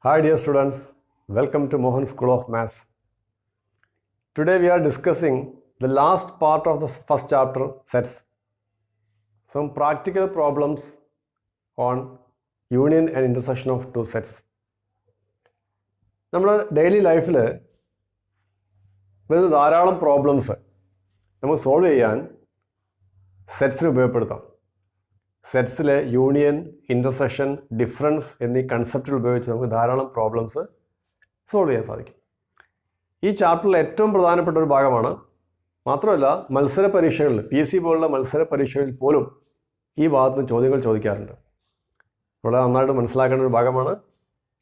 Hi dear students, welcome to Mohan School of Maths. Today we are discussing the last part of the first chapter, sets. Some practical problems on union and intersection of two sets. നമ്മുടെ daily ലൈഫിൽ വരുന്ന ധാരാളം problems നമുക്ക് solve ചെയ്യാൻ സെറ്റ്സിന് ഉപയോഗപ്പെടുത്താം. സെറ്റ്സിലെ union, intersection, difference എന്നീ കൺസെപ്റ്റുകൾ ഉപയോഗിച്ച് നമുക്ക് ധാരാളം പ്രോബ്ലംസ് സോൾവ് ചെയ്യാൻ സാധിക്കും. ഈ ചാപ്റ്ററിൽ ഏറ്റവും പ്രധാനപ്പെട്ട ഒരു ഭാഗമാണ്. മാത്രമല്ല മത്സര പരീക്ഷകളിൽ PC പോലുള്ള മത്സര പരീക്ഷകളിൽ പോലും ഈ ഭാഗത്ത് നിന്ന് ചോദ്യങ്ങൾ ചോദിക്കാറുണ്ട്. വളരെ നന്നായിട്ട് മനസ്സിലാക്കേണ്ട ഒരു ഭാഗമാണ്.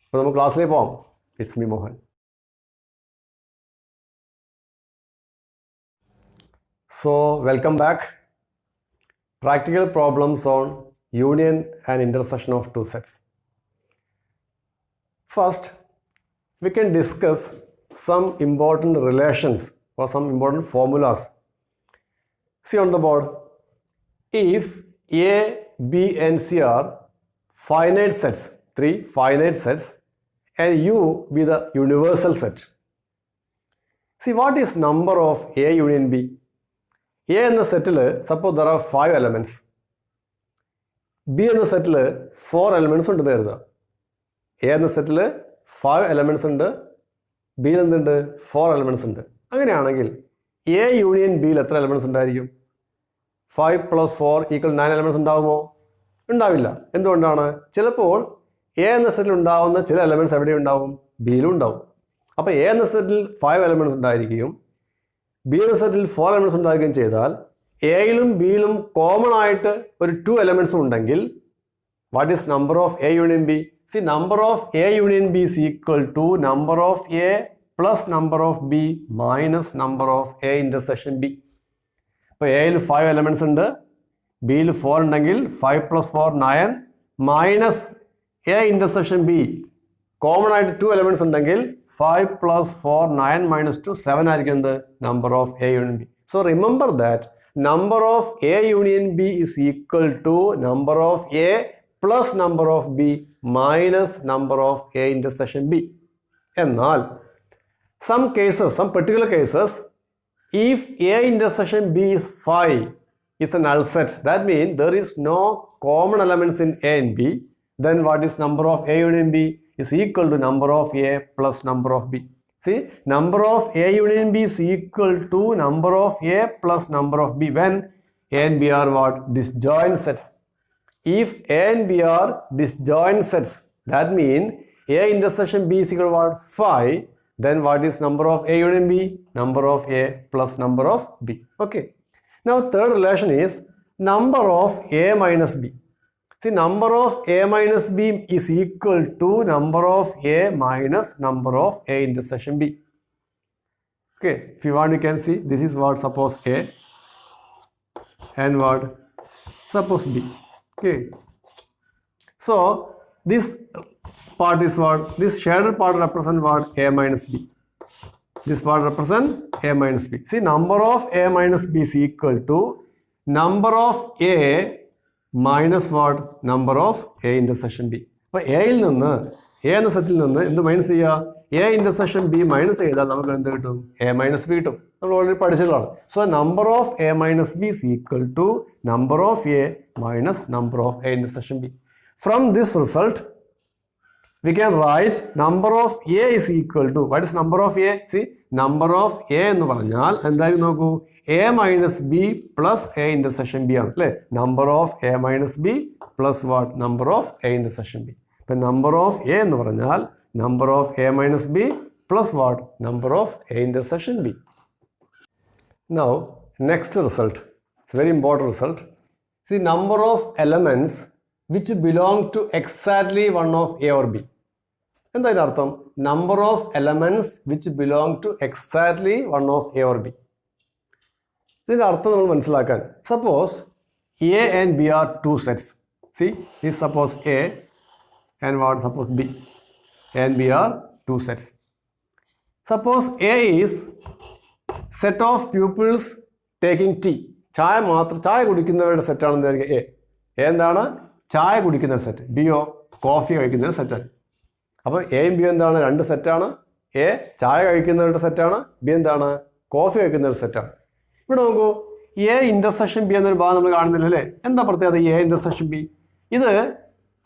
അപ്പോൾ നമുക്ക് ക്ലാസ്സിലേക്ക് പോകാം. It's me Mohan. So welcome back. Practical problems on union and intersection of two sets. First, we can discuss some important relations or some important formulas. See on the board. If A, B and C are finite sets, three finite sets, and U be the universal set. See, what is number of A union B? A എന്ന സെറ്റിൽ suppose there are 5 elements. B എന്ന സെറ്റിൽ 4 elements ഉണ്ട് കരുതുക. A എന്ന സെറ്റിൽ 5 elements ഉണ്ട്, ബിയിൽ എന്തുണ്ട് 4 elements ഉണ്ട്. അങ്ങനെയാണെങ്കിൽ A യൂണിയൻ ബിയിൽ എത്ര elements ഉണ്ടായിരിക്കും? 5 + 4 = 9 elements ഉണ്ടാവുമോ? ഉണ്ടാവില്ല. എന്തുകൊണ്ടാണ്? ചിലപ്പോൾ A എന്ന സെറ്റിൽ ഉണ്ടാവുന്ന ചില എലമെൻറ്റ്സ് എവിടെ ഉണ്ടാവും? ബിയിലും ഉണ്ടാവും. അപ്പോൾ A എന്ന സെറ്റിൽ 5 elements ഉണ്ടായിരിക്കുകയും ബി എന്ന സെറ്റിൽ 4 elements ഉണ്ടാകുകയും ചെയ്താൽ എയിലും ബിയിലും കോമൺ ആയിട്ട് ഒരു 2 elements ഉണ്ടെങ്കിൽ what is number of A union B? See, number of A union B is equal to number of A plus number of B minus number of A intersection B. ഇപ്പോൾ എയിൽ 5 elements ഉണ്ട്, ബിയിൽ 4 ഉണ്ടെങ്കിൽ 5 + 4 9 minus A intersection B common ആയിട്ട് 2 elements ഉണ്ടെങ്കിൽ 5 + 4 9 - 2 7 ആയിരിക്കും number of A union B. So remember that number of A union B is equal to number of A plus number of B minus number of A intersection B. എന്നാൽ some particular cases, if A intersection B is 5, is a null set. That means there is no common elements in A and B. Then what is number of A union B? Is equal to number of A plus number of B. See, number of A union B is equal to number of A plus number of B when A and B are what? Disjoint sets. If A and B are disjoint sets, that means A intersection B is equal to what? 5. Then what is number of A union B? Number of A plus number of B. Okay. Now third relation is number of A minus B. See, number of A minus B is equal to number of A minus number of A intersection B. Okay, if you want you can see this is what suppose A and what suppose B. Okay, so this part is what? This shaded part represent what? A minus B. This part represent A minus B. See, number of A minus B is equal to number of A minus what number of A intersection B. അപ്പോൾ എയിൽ നിന്ന് A എന്ന സെറ്റിൽ നിന്ന് എന്ത് minus ചെയ്യുക? A intersection B minus ചെയ്താൽ നമുക്ക് എന്ത് കിട്ടും? എ മൈനസ് ബി കിട്ടും. നമ്മൾ ഓൾറെഡി പഠിച്ചതാണ്. So number of A minus B is equal to number of A minus number of A intersection B. From this result we can write number of A is equal to, what is number of A? See, number of A എന്ന് പറഞ്ഞാൽ എന്തായാലും നോക്കൂ, A minus B plus A intersection B ആണ് അല്ലേ? number of A minus B plus what? number of A intersection B. ഇപ്പം number of A എന്ന് പറഞ്ഞാൽ number of A minus B plus what? number of A intersection B. Now next result, it's a very important result. See, number of elements which belong to exactly one of A or B. എന്താ ഇതിൻ്റെ അർത്ഥം? Number of elements which belong to exactly one of A or B. ഇതിൻ്റെ അർത്ഥം നമ്മൾ മനസ്സിലാക്കാൻ, suppose A and B are 2 sets. C, ഈ suppose A and what suppose B and B are 2 sets. Suppose A is set of peoples taking tea. ചായ കുടിക്കുന്നവരുടെ സെറ്റാണെന്ന് വിചാരിക്കുക. A എന്താണ്? ചായ കുടിക്കുന്ന സെറ്റ്. ബിയോ കോഫി കഴിക്കുന്ന സെറ്റാണ്. അപ്പോൾ എയും ബി എന്താണ്? രണ്ട് സെറ്റാണ്. എ ചായ കഴിക്കുന്നവരുടെ സെറ്റാണ്, ബി എന്താണ്? കോഫി കഴിക്കുന്നവരുടെ സെറ്റാണ്. ഇവിടെ നോക്കൂ, എ ഇൻ്റർസെക്ഷൻ ബി എന്നൊരു ഭാഗം നമ്മൾ കാണുന്നില്ല അല്ലേ? എന്താ പ്രത്യേകത എ ഇൻ്റർസെക്ഷൻ ബി? ഇത്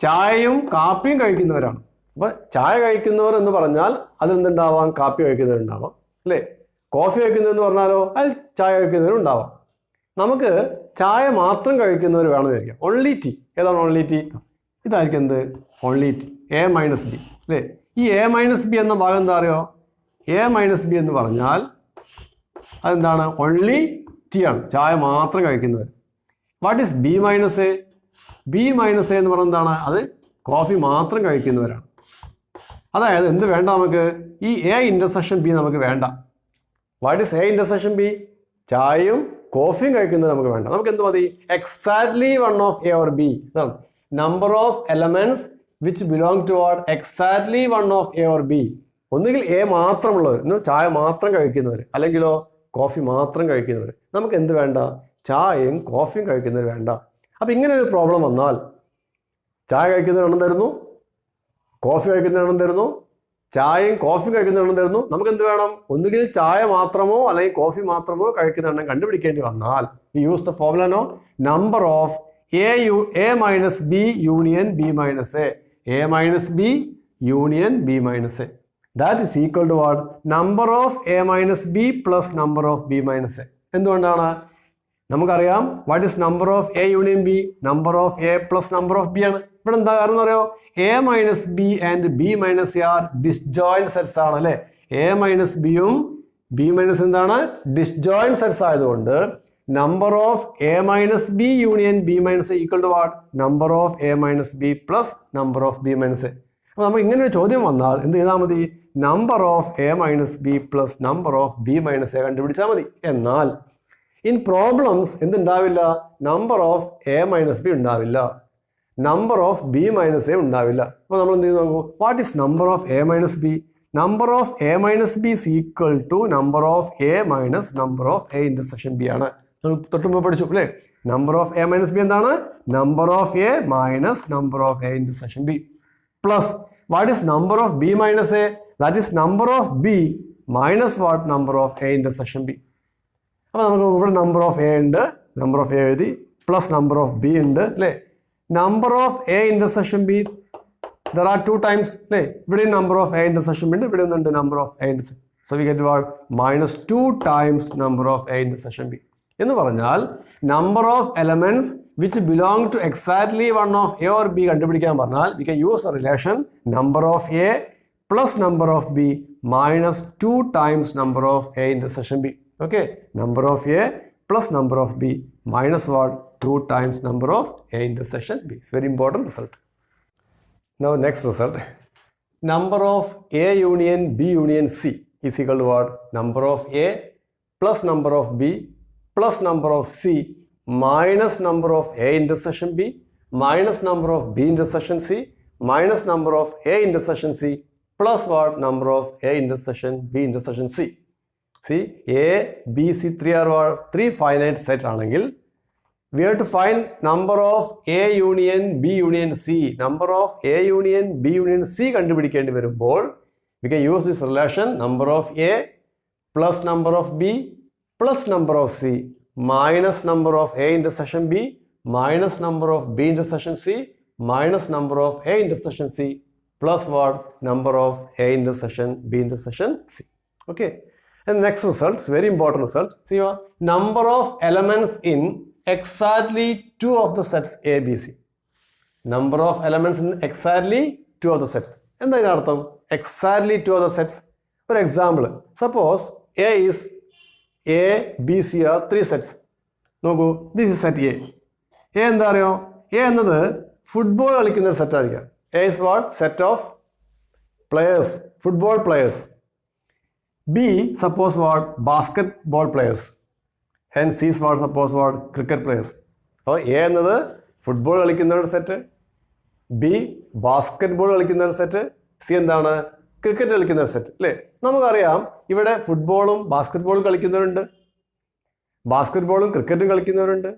ചായയും കാപ്പിയും കഴിക്കുന്നവരാണ്. അപ്പോൾ ചായ കഴിക്കുന്നവർ എന്ന് പറഞ്ഞാൽ അതിൽ എന്തുണ്ടാവാം? കാപ്പി കഴിക്കുന്നവരുണ്ടാവാം അല്ലേ? കോഫി കഴിക്കുന്നതെന്ന് പറഞ്ഞാലോ അതിൽ ചായ കഴിക്കുന്നവരുണ്ടാവാം. നമുക്ക് ചായ മാത്രം കഴിക്കുന്നവർ വേണമെന്ന് വിചാരിക്കാം. Only T. ഏതാണ് ഓൺലി ടി? ഇതായിരിക്കും എന്ത്? Only T. A minus B അല്ലേ? ഈ എ മൈനസ് ബി എന്ന ഭാഗം എന്താ അറിയോ? എ മൈനസ് ബി എന്ന് പറഞ്ഞാൽ അതെന്താണ്? ഓൺലി ടി ആണ്, ചായ മാത്രം കഴിക്കുന്നവർ. What is B minus A? B minus A എന്ന് പറയുന്നത് എന്താണ്? അത് കോഫി മാത്രം കഴിക്കുന്നവരാണ്. അതായത് എന്ത് വേണ്ട നമുക്ക്? ഈ എ ഇൻ്റർസെക്ഷൻ ബി നമുക്ക് വേണ്ട. What is A intersection B? ചായയും കോഫിയും കഴിക്കുന്നത് നമുക്ക് വേണ്ട. നമുക്ക് എന്ത് മതി? Exactly one of A or B. ഇതാണ് number of elements which belong to what? Exactly one of A or B. ഒന്നുകിൽ എ മാത്രമുള്ളവർ, ചായ മാത്രം കഴിക്കുന്നവർ, അല്ലെങ്കിലോ കോഫി മാത്രം കഴിക്കുന്നവർ. നമുക്ക് എന്ത് വേണ്ട? ചായയും കോഫിയും കഴിക്കുന്നവർ വേണ്ട. അപ്പം ഇങ്ങനെ ഒരു പ്രോബ്ലം വന്നാൽ ചായ കഴിക്കുന്നവരെണ്ണം തരുന്നു, കോഫി കഴിക്കുന്നവരെണ്ണം തരുന്നു, ചായയും കോഫിയും കഴിക്കുന്നവരെണ്ണം തരുന്നു. നമുക്ക് എന്ത് വേണം? ഒന്നുകിൽ ചായ മാത്രമോ അല്ലെങ്കിൽ കോഫി മാത്രമോ കഴിക്കുന്നവരെണ്ണം കണ്ടുപിടിക്കേണ്ടി വന്നാൽ use the formula no number of A minus B union B minus A. A minus B union B minus A. That is equal to what? Number of A minus B plus number of B minus A. എന്തുകൊണ്ടാണ്? നമുക്കറിയാം what is number of A union B? Number of A plus number of B ആണ്. ഇവിടെ എന്താ കാരണം എന്ന് പറയുമോ? A minus B and B minus A R disjoint sets ആണ് അല്ലേ? എ മൈനസ് ബിയും ബി മൈനസ് എന്താണ്? ഡിസ്ജോയിന്റ് സെറ്റ്സ് ആയതുകൊണ്ട് number of A minus B union B minus A equal to what? Number of A minus B plus number of B minus A. അപ്പോൾ നമുക്ക് ഇങ്ങനെ ഒരു ചോദ്യം വന്നാൽ എന്ത് ചെയ്താൽ മതി? Number of A minus B plus number of B minus A കണ്ടുപിടിച്ചാൽ മതി. എന്നാൽ ഇൻ പ്രോബ്ലംസ് എന്തുണ്ടാവില്ല? Number of A minus B ഉണ്ടാവില്ല, number of B minus A ഉണ്ടാവില്ല. അപ്പോൾ നമ്മൾ എന്ത് ചെയ്ത് നോക്കൂ? What is number of A minus B? Number of A minus B is equal to number of A minus number of A intersection B ആണ്. നമ്മൾ തൊട്ടുമ്പ് പഠിച്ചു അല്ലേ? Number of A minus B എന്താണ്? Number of A minus number of A intersection B plus what is number of B minus A? That is number of B minus what? Number of A intersection B. അപ്പോൾ നമുക്ക് ഇവിടെ number of A ഉണ്ട്, number of A എഴുതി, plus number of B ഉണ്ട് അല്ലേ? Number of A intersection B there are 2 times അല്ലേ? ഇവിടെ number of A intersection B ഉണ്ട്, ഇവിടെ ഒന്നുണ്ട് number of A intersection. So we get what? Minus 2 times number of A intersection B. എന്ന് പറഞ്ഞാൽ number of elements which belong to exactly one of A or B കണ്ടുപിടിക്കാൻ പറഞ്ഞാൽ we can use A relation number of A plus number of B minus 2 times number of A intersection B. Okay, number of A plus number of B minus what? 2 times number of A intersection B. It's very important result. Now next result, number of A union B union C is equal to what? Number of A plus number of B plus number of C minus number of A intersection B minus number of B intersection C minus number of A intersection C plus what? Number of A intersection B intersection C. See, A, B, C, 3 are what? 3 finite sets ആണെങ്കിൽ we have to find number of A union B union C. Number of A union B union C കണ്ടുപിടിക്കേണ്ടി വരുമ്പോൾ we can use this relation number of A plus number of B plus number of C minus number of A intersection B minus number of B intersection C minus number of A intersection C plus what? Number of A intersection B intersection C. Okay. And the next result, very important result. See, number of elements in exactly 2 of the sets A, B, C. Number of elements in exactly 2 of the sets. എന്താ ഇതിനർത്ഥം? Exactly 2 of the sets. For example, suppose A is A, B, C are 3 sets. നോക്കൂ, this is set A. A എന്താ അറിയോ? A എന്നത് football കളിക്കുന്ന ഒരു set ആയിരിക്കാം. A is what? Set of players, football players. B, suppose what? Basketball players. Hence C is what? Suppose what? Cricket players. അപ്പോൾ A എന്നത് football കളിക്കുന്ന ഒരു സെറ്റ്, B ബാസ്കറ്റ്ബോൾ കളിക്കുന്ന ഒരു സെറ്റ്, C എന്താണ്? ക്രിക്കറ്റ് കളിക്കുന്ന ഒരു സെറ്റ് അല്ലേ? നമുക്കറിയാം ഇവിടെ ഫുട്ബോളും ബാസ്കറ്റ്ബോളും കളിക്കുന്നവരുണ്ട്, ബാസ്കറ്റ്ബോളും ക്രിക്കറ്റും കളിക്കുന്നവരുണ്ട്,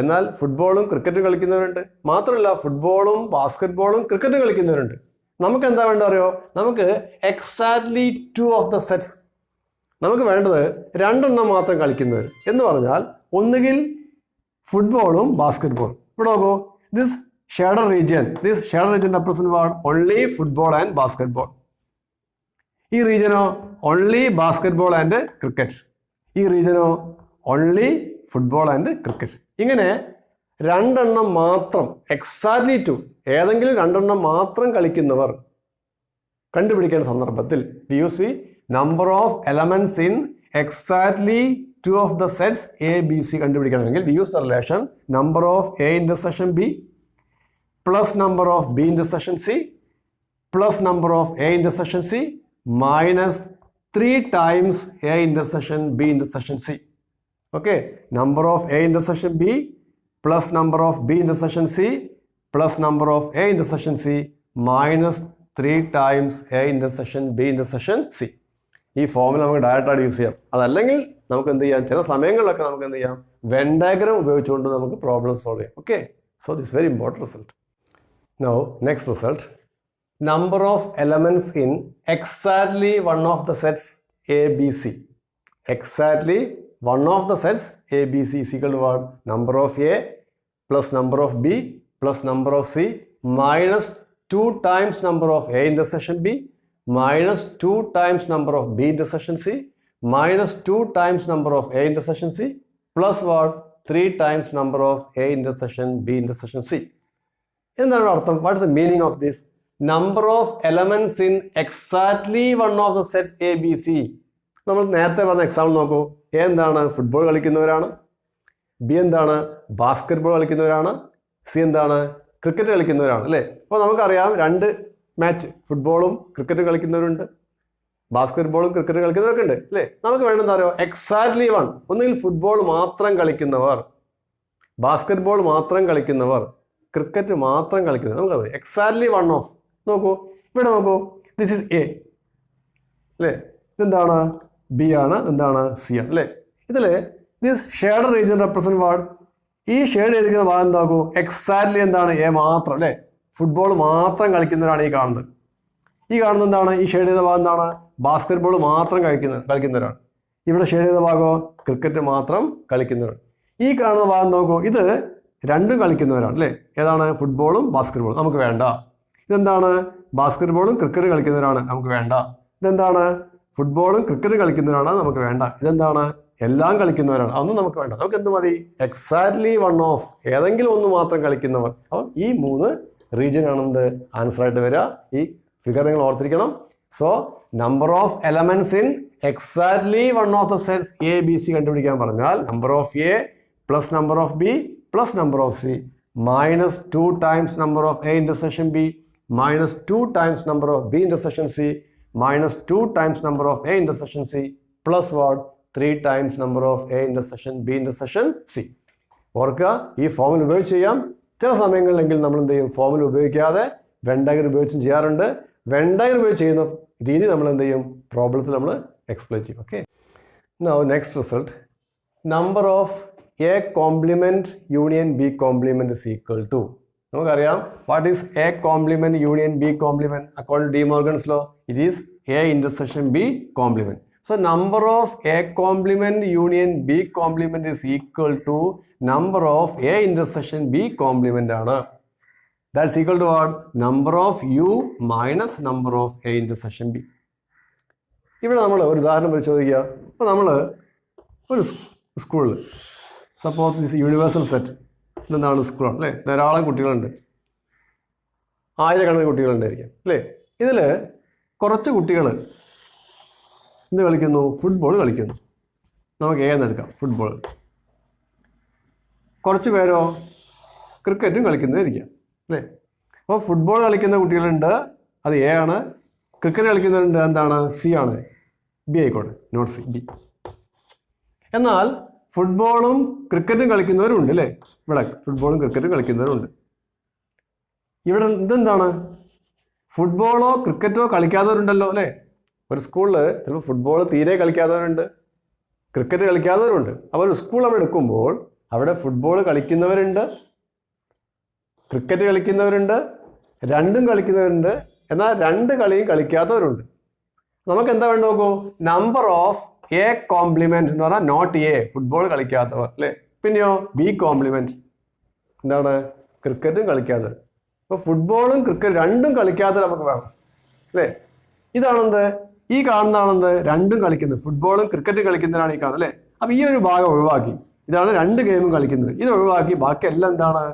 എന്നാൽ ഫുട്ബോളും ക്രിക്കറ്റും കളിക്കുന്നവരുണ്ട്. മാത്രമല്ല ഫുട്ബോളും ബാസ്കറ്റ്ബോളും ക്രിക്കറ്റും കളിക്കുന്നവരുണ്ട്. നമുക്ക് എന്താ വേണ്ടത് അറിയോ? നമുക്ക് എക്സാക്ട്ലി 2 ഓഫ് ദ സെറ്റ്സ്. നമുക്ക് വേണ്ടത് 2 എണ്ണം മാത്രം കളിക്കുന്നവർ എന്ന് പറഞ്ഞാൽ ഒന്നുകിൽ ഫുട്ബോളും ബാസ്കറ്റ്ബോളും. ഇവിടെ നോക്കൂ, this shaded region represent what? Only football and basketball. ഈ റീജിയനോ ഓൺലി ബാസ്കറ്റ്ബോൾ ആൻഡ് ക്രിക്കറ്റ്. ഈ റീജിയനോ ഓൺലി ഫുട്ബോൾ ആൻഡ് ക്രിക്കറ്റ്. ഇങ്ങനെ 2 എണ്ണം മാത്രം, എക്സാക്ട്ലി 2, ഏതെങ്കിലും 2 എണ്ണം മാത്രം കളിക്കുന്നവർ കണ്ടുപിടിക്കേണ്ട സന്ദർഭത്തിൽ D U C number of elements in exactly 2 of the sets A B C കണ്ടുപിടിക്കണമെങ്കിൽ D use the relation number of A intersection B plus number of B intersection C plus number of A intersection C minus 3 times A intersection B intersection C. Okay, number of A intersection B plus number of B intersection C plus number of A intersection C minus 3 times A intersection B intersection C. ഈ ഫോമിൽ നമുക്ക് ഡയറക്റ്റായിട്ട് use ചെയ്യാം. അതല്ലെങ്കിൽ നമുക്ക് എന്ത് ചെയ്യാം, ചില സമയങ്ങളിലൊക്കെ നമുക്ക് എന്ത് ചെയ്യാം, വെൻ ഡയഗ്രം ഉപയോഗിച്ചുകൊണ്ട് നമുക്ക് പ്രോബ്ലം സോൾവ് ചെയ്യാം. Okay, so this very important result. Now next result, number of elements in exactly 1 of the sets A B C. Exactly 1 of the sets A B C is equal to what? Number of A plus number of B plus number of C minus 2 times number of A intersection B minus 2 times number of B intersection C minus 2 times number of A intersection C plus what? 3 times number of A intersection B intersection C. എന്താണ് അർത്ഥം? What is the meaning of this? Number of elements in exactly 1 of the sets A, B, C. നമ്മൾ നേരത്തെ പറഞ്ഞ example നോക്കൂ. A എന്താണ്? Football കളിക്കുന്നവരാണ്. B എന്താണ്? Basketball കളിക്കുന്നവരാണ്. C എന്താണ്? Cricket കളിക്കുന്നവരാണ്, അല്ലേ? അപ്പോൾ നമുക്കറിയാം 2 മാച്ച് ഫുട്ബോളും ക്രിക്കറ്റും കളിക്കുന്നവരുണ്ട്, ബാസ്കറ്റ്ബോളും ക്രിക്കറ്റ് കളിക്കുന്നവരൊക്കെ ഉണ്ട്, അല്ലേ? നമുക്ക് വേണ്ടത് അറിയോ? എക്സാക്ട്ലി 1. ഒന്നുകിൽ ഫുട്ബോൾ മാത്രം കളിക്കുന്നവർ, ബാസ്കറ്റ്ബോൾ മാത്രം കളിക്കുന്നവർ, ക്രിക്കറ്റ് മാത്രം കളിക്കുന്നവർ. നമുക്കത് എക്സാക്ട്ലി 1 ഓഫ്. നോക്കൂ, ഇവിടെ നോക്കൂ, ദിസ് ഇസ് എ, അല്ലേ? ഇതെന്താണ്? ബി ആണ്. എന്താണ്? സി ആണ്, അല്ലേ? ഇതിൽ this shaded region represent what? ഈ ഷെയ്ഡ് ചെയ്തിരിക്കുന്ന ഭാഗം എന്താക്കൂ? എക്സാക്ട്ലി എന്താണ്? എ മാത്രം, അല്ലേ? ഫുട്ബോൾ മാത്രം കളിക്കുന്നവരാണ് ഈ കാണുന്നത്. ഈ കാണുന്നത് എന്താണ്? ഈ ഷെയ്ഡ് ചെയ്ത ഭാഗം എന്താണ്? ബാസ്കറ്റ്ബോൾ മാത്രം കളിക്കുന്നവരാണ്. ഇവിടെ ഷെയ്ഡ് ചെയ്ത ഭാഗമോ ക്രിക്കറ്റ് മാത്രം കളിക്കുന്നവരാണ്. ഈ കാണുന്ന ഭാഗം നോക്കൂ, ഇത് 2 കളിക്കുന്നവരാണ്, അല്ലേ? ഏതാണ്? ഫുട്ബോളും ബാസ്കറ്റ്ബോളും. നമുക്ക് വേണ്ട. ഇതെന്താണ്? ബാസ്കറ്റ്ബോളും ക്രിക്കറ്റ് കളിക്കുന്നവരാണ്. നമുക്ക് വേണ്ട. ഇതെന്താണ്? ഫുട്ബോളും ക്രിക്കറ്റ് കളിക്കുന്നവരാണ്. നമുക്ക് വേണ്ട. ഇതെന്താണ്? എല്ലാം കളിക്കുന്നവരാണ്. അതൊന്നും നമുക്ക് വേണ്ട. നമുക്ക് എന്ത് മതി? എക്സാക്ട്ലി 1 ഓഫ്, ഏതെങ്കിലും ഒന്ന് മാത്രം കളിക്കുന്നവർ. അപ്പം ഈ 3 റീജിയൻ ആണെന്ത് ആൻസർ ആയിട്ട് വരിക. ഈ ഫിഗർ നിങ്ങൾ ഓർത്തിരിക്കണം. So number of elements in exactly 1 of the sets A B C കണ്ടുപിടിക്കാൻ പറഞ്ഞാൽ number of A plus number of B plus number of C minus 2 times number of A intersection B minus 2 times number of B intersection C minus 2 times number of A intersection C plus what? 3 times number of A intersection B intersection C. ഓർക്കുക, ഈ ഫോമിൽ ഉപയോഗിച്ച് ചെയ്യാം. ചില സമയങ്ങളിലെങ്കിൽ നമ്മൾ എന്ത് ചെയ്യും? ഫോമിൽ ഉപയോഗിക്കാതെ വെൻ ഡയഗ്രം ഉപയോഗിച്ചും ചെയ്യാറുണ്ട്. വെൻ ഡയഗ്രം ഉപയോഗിച്ച് ചെയ്യുന്ന രീതി നമ്മൾ എന്ത് ചെയ്യും? പ്രോബ്ലത്തിൽ നമ്മൾ എക്സ്പ്ലെയിൻ ചെയ്യും. Okay, now next result, number of A complement union B complement is equal to. നമുക്കറിയാം what is A complement union B complement according to De Morgan's law? It is A intersection B complement. So number of A complement union B complement is equal to number of A intersection B complement ആണ്. That's equal to what? Number of U minus number of A intersection B. ഇവിടെ നമ്മൾ ഒരു ഉദാഹരണം പരിശോധിക്കുക. അപ്പോൾ നമ്മൾ ഒരു സ്കൂളിൽ സപ്പോസ് ദിസ് യൂണിവേഴ്സൽ സെറ്റ് ഇതെന്താണ്? സ്കൂളാണ്, അല്ലേ? ധാരാളം കുട്ടികളുണ്ട്, 1000കണക്കിന് കുട്ടികളുണ്ടായിരിക്കും, അല്ലേ? ഇതിൽ കുറച്ച് കുട്ടികൾ എന്ത് കളിക്കുന്നു? ഫുട്ബോൾ കളിക്കുന്നു. നമുക്ക് ഏതെടുക്കാം? ഫുട്ബോൾ. കുറച്ച് പേരോ ക്രിക്കറ്റും കളിക്കുന്നതായിരിക്കാം, അല്ലേ? അപ്പോൾ ഫുട്ബോൾ കളിക്കുന്ന കുട്ടികളുണ്ട്, അത് എ ആണ്. ക്രിക്കറ്റ് കളിക്കുന്നവരുണ്ട്, എന്താണ്? സി ആണ്. ബി ആയിക്കോട്ടെ, നോട്ട് സി, ബി. എന്നാൽ ഫുട്ബോളും ക്രിക്കറ്റും കളിക്കുന്നവരുണ്ട്, അല്ലേ? ഇവിടെ ഫുട്ബോളും ക്രിക്കറ്റും കളിക്കുന്നവരുണ്ട്. ഇവിടെ ഇതെന്താണ്? ഫുട്ബോളോ ക്രിക്കറ്റോ കളിക്കാത്തവരുണ്ടല്ലോ, അല്ലേ? ഒരു സ്കൂളിൽ ചിലപ്പോൾ ഫുട്ബോൾ തീരെ കളിക്കാത്തവരുണ്ട്, ക്രിക്കറ്റ് കളിക്കാത്തവരുണ്ട്. അപ്പോൾ ഒരു സ്കൂൾ അവിടെ എടുക്കുമ്പോൾ അവിടെ ഫുട്ബോൾ കളിക്കുന്നവരുണ്ട്, ക്രിക്കറ്റ് കളിക്കുന്നവരുണ്ട്, രണ്ടും കളിക്കുന്നവരുണ്ട്, എന്നാൽ 2 കളിയും കളിക്കാത്തവരുണ്ട്. നമുക്ക് എന്താ വേണ്ട നോക്കൂ, നമ്പർ ഓഫ് എ കോംപ്ലിമെന്റ് എന്ന് പറഞ്ഞാൽ നോട്ട് എ, ഫുട്ബോൾ കളിക്കാത്തവർ അല്ലേ. പിന്നെയോ ബി കോംപ്ലിമെന്റ് എന്താണ്, ക്രിക്കറ്റും കളിക്കാത്തവർ. അപ്പോൾ ഫുട്ബോളും ക്രിക്കറ്റ് രണ്ടും കളിക്കാത്തവർ നമുക്ക് വേണം അല്ലേ. ഇതാണെന്ത്, ഈ കാണുന്നതാണെന്ത്, രണ്ടും കളിക്കുന്നത്, ഫുട്ബോളും ക്രിക്കറ്റും കളിക്കുന്നതിനാണ് ഈ കാണുന്നത് അല്ലേ. അപ്പം ഈ ഒരു ഭാഗം ഒഴിവാക്കി, ഇതാണ് 2 ഗെയിമും കളിക്കുന്നത്, ഇത് ഒഴിവാക്കി ബാക്കി എല്ലാം എന്താണ്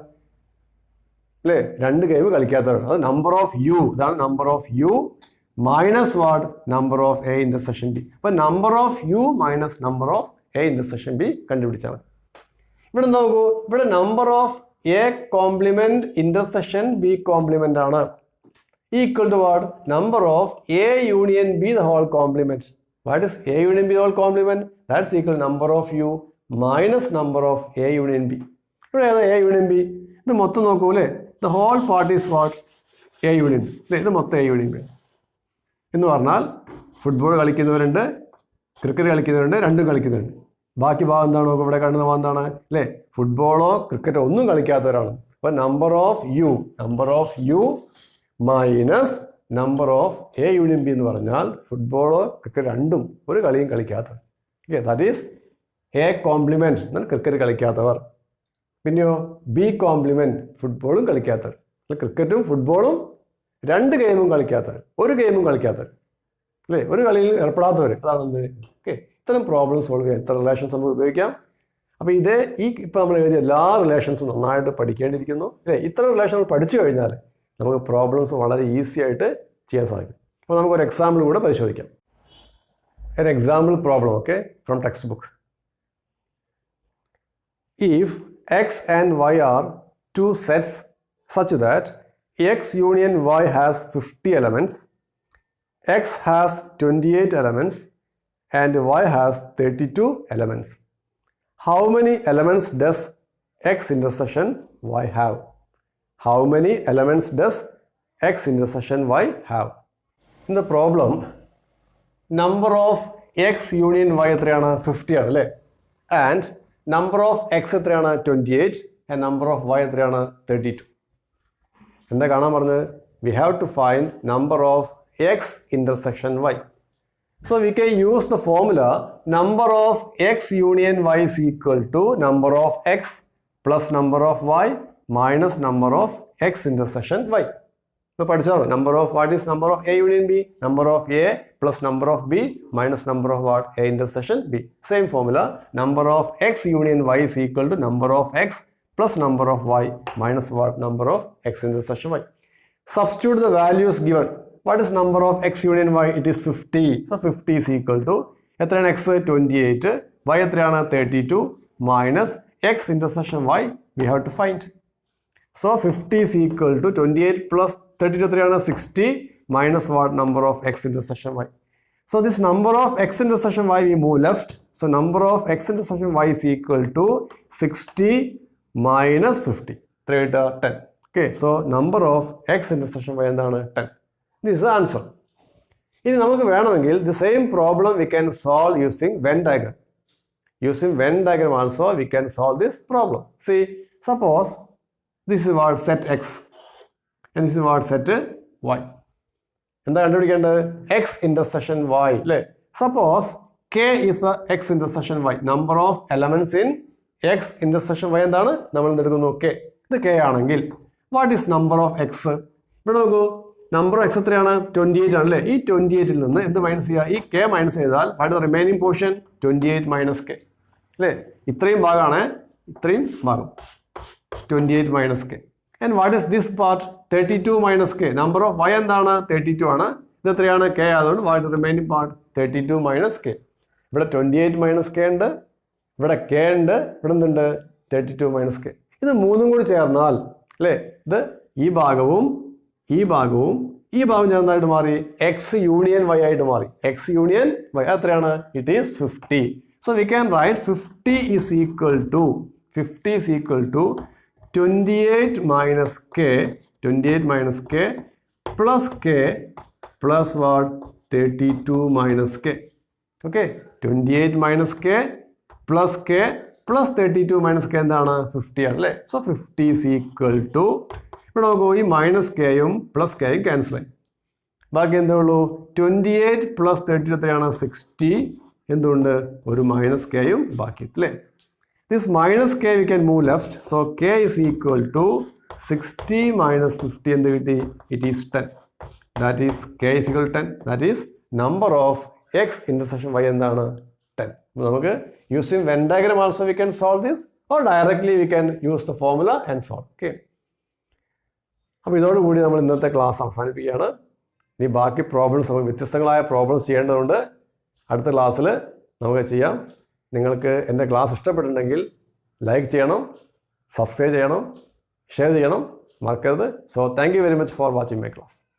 അല്ലേ, 2 ഗെയിം കളിക്കാത്തവരാണ്. അത് നമ്പർ ഓഫ് യു, ഇതാണ് number of U minus what, number of A intersection B. അപ്പൊ number of U minus number of A intersection B കണ്ടുപിടിച്ചാൽ മതി. ഇവിടെ നോക്കൂ, ഇവിടെ number of A complement intersection B complement ആണ് equal to what, number of A union B the whole complement. What is A union B whole complement? That's equal number of U minus number of A union B. ഇവിടെ ഏതാ A union B? ഇത് മൊത്തം നോക്കൂ അല്ലേ, the whole part is what, A union B അല്ലേ. ഇത് മൊത്തം A union B എന്ന് പറഞ്ഞാൽ ഫുട്ബോൾ കളിക്കുന്നവരുണ്ട്, ക്രിക്കറ്റ് കളിക്കുന്നവരുണ്ട്, രണ്ടും കളിക്കുന്നവരുണ്ട്. ബാക്കി ഭാഗം എന്താണ് നോക്കുക, ഇവിടെ കാണുന്ന ഭാഗം എന്താണ് അല്ലേ, ഫുട്ബോളോ ക്രിക്കറ്റോ ഒന്നും കളിക്കാത്തവരാണ്. അപ്പോൾ number of U minus number of A union B എന്ന് പറഞ്ഞാൽ ഫുട്ബോളോ ക്രിക്കറ്റ് രണ്ടും ഒരു കളിയും കളിക്കാത്തവർ. Okay, that is A complement എന്നാൽ ക്രിക്കറ്റ് കളിക്കാത്തവർ. പിന്നെയോ ബി കോംപ്ലിമെന്റ് ഫുട്ബോളും കളിക്കാത്തവർ. ക്രിക്കറ്റും ഫുട്ബോളും 2 ഗെയിമും കളിക്കാത്തവർ, ഒരു ഗെയിമും കളിക്കാത്തവർ അല്ലേ, ഒരു കളിയിൽ ഏർപ്പെടാത്തവർ. അതാണെന്ത്. ഓക്കെ, ഇത്തരം പ്രോബ്ലം സോൾവ് ചെയ്യാൻ ഇത്തരം റിലേഷൻസ് നമുക്ക് ഉപയോഗിക്കാം. അപ്പോൾ ഇതേ ഇപ്പം നമ്മൾ എഴുതിയ എല്ലാ റിലേഷൻസും നന്നായിട്ട് പഠിക്കേണ്ടിയിരിക്കുന്നു അല്ലേ. ഇത്തരം റിലേഷൻ പഠിച്ചു കഴിഞ്ഞാൽ നമുക്ക് പ്രോബ്ലംസ് വളരെ ഈസി ആയിട്ട് ചെയ്യാൻ സാധിക്കും. അപ്പോൾ നമുക്കൊരു എക്സാമ്പിൾ കൂടെ പരിശോധിക്കാം. an example problem, okay, from textbook. If x and y are 2 sets such that x union y has 50 elements, x has 28 elements and y has 32 elements, how many elements does x intersection y have? How many elements does x intersection y have? In the problem, number of x union y എത്രയാണ് 50 ആണ് അല്ലേ, and number of X എത്രയാണ് 28 and number of y എത്രയാണ് 32. എന്താ കാണാൻ പറഞ്ഞത്? We have to find number of X intersection y. So we can use the formula number of x union y is equal to number of x plus number of y minus number of x intersection y. So പഠിച്ചതാണ് number of what is number of a union b, number of a plus number of b minus number of what, a intersection b. Same formula, number of x union y is equal to number of x plus number of y minus what, number of x intersection y. Substitute the values given. What is number of x union y? It is 50. So 50 is equal to എത്രയാണ് x 28, y എത്രയാണ് 32 minus x intersection y we have to find. So 50 is equal to 28 plus 32 എത്രയാണ് 60 minus what, number of x intersection y. So this number of x intersection y we move left. So number of x intersection y is equal to 60 minus 50. 10. Okay, so number of x intersection y എന്താണ് 10. This is the answer. ഇനി നമുക്ക് വേണമെങ്കിൽ the same problem we can solve using Venn diagram. Using Venn diagram also we can solve this problem. See, suppose this is what set x and this is what set y. എന്താ കണ്ടുപിടിക്കേണ്ടത്? x intersection y അല്ലേ. Suppose k is the x intersection y. Number of elements in x intersection y എന്താണ്? നമ്മൾ എന്തെടുക്കുന്നു? k. ഇത് k ആണെങ്കിൽ what is number of x? ഇവിടെ നോക്കൂ, number of X എത്രയാണ് 28 ആണ് അല്ലേ. ഈ 28ൽ നിന്ന് എന്ത് മൈനസ് ചെയ്യുക? ഈ കെ മൈനസ് ചെയ്താൽ what is remaining portion 28 minus K അല്ലേ. ഇത്രയും ഭാഗമാണ്, ഇത്രയും ഭാഗം 28 minus K. And what is this part 32 minus K. Number of Y എന്താണ് 32 ആണ്. ഇത് എത്രയാണ്? കെ. അതുകൊണ്ട് what is remaining part 32 minus K. ഇവിടെ 28 മൈനസ് കെ ഉണ്ട്, ഇവിടെ കെ ഉണ്ട്, ഇവിടെ എന്തുണ്ട് 32 മൈനസ് കെ. ഇത് മൂന്നും കൂടി ചേർന്നാൽ അല്ലേ, ഇത് ഈ ഭാഗവും ഈ ഭാഗവും ഈ ഭാഗം ചേർന്നായിട്ട് മാറി എക്സ് യൂണിയൻ വൈ ആയിട്ട് മാറി. എക്സ് യൂണിയൻ വൈ എത്രയാണ്? It is 50. So we can write 50 is equal to 28 minus K, 28 minus K plus K plus what 32 minus K. Okay, 28 minus K plus K plus 32 minus K എന്താണ് 50 ആണ് അല്ലേ. So 50 is equal to, ഇവിടെ നോക്കൂ, ഈ minus കെയും plus കെയും cancel ആയി. ബാക്കി എന്തേ ഉള്ളൂ 28 പ്ലസ് 30 എത്രയാണ് 60. എന്തുകൊണ്ട് ഒരു മൈനസ് കെയും ബാക്കി അല്ലേ. This minus K we can move left. So K is equal to 60 minus 50 എന്ത് കിട്ടി? It is 10. That is K is equal 10. That is number of X intersection Y എന്താണ്? 10. നമുക്ക് using Venn diagram also we can solve this or directly we can use the formula and solve. Okay, അപ്പോൾ ഇതോടുകൂടി നമ്മൾ ഇന്നത്തെ class അവസാനിപ്പിക്കുകയാണ്. ഇനി ബാക്കി problems നമുക്ക് വ്യത്യസ്തങ്ങളായ പ്രോബ്ലംസ് ചെയ്യേണ്ടതുണ്ട്. അടുത്ത ക്ലാസ്സിൽ നമുക്ക് ചെയ്യാം. നിങ്ങൾക്ക് എൻ്റെ ക്ലാസ് ഇഷ്ടപ്പെട്ടിട്ടുണ്ടെങ്കിൽ ലൈക്ക് ചെയ്യണം, സബ്സ്ക്രൈബ് ചെയ്യണം, ഷെയർ ചെയ്യണം, മറക്കരുത്. So thank you very much for watching my class.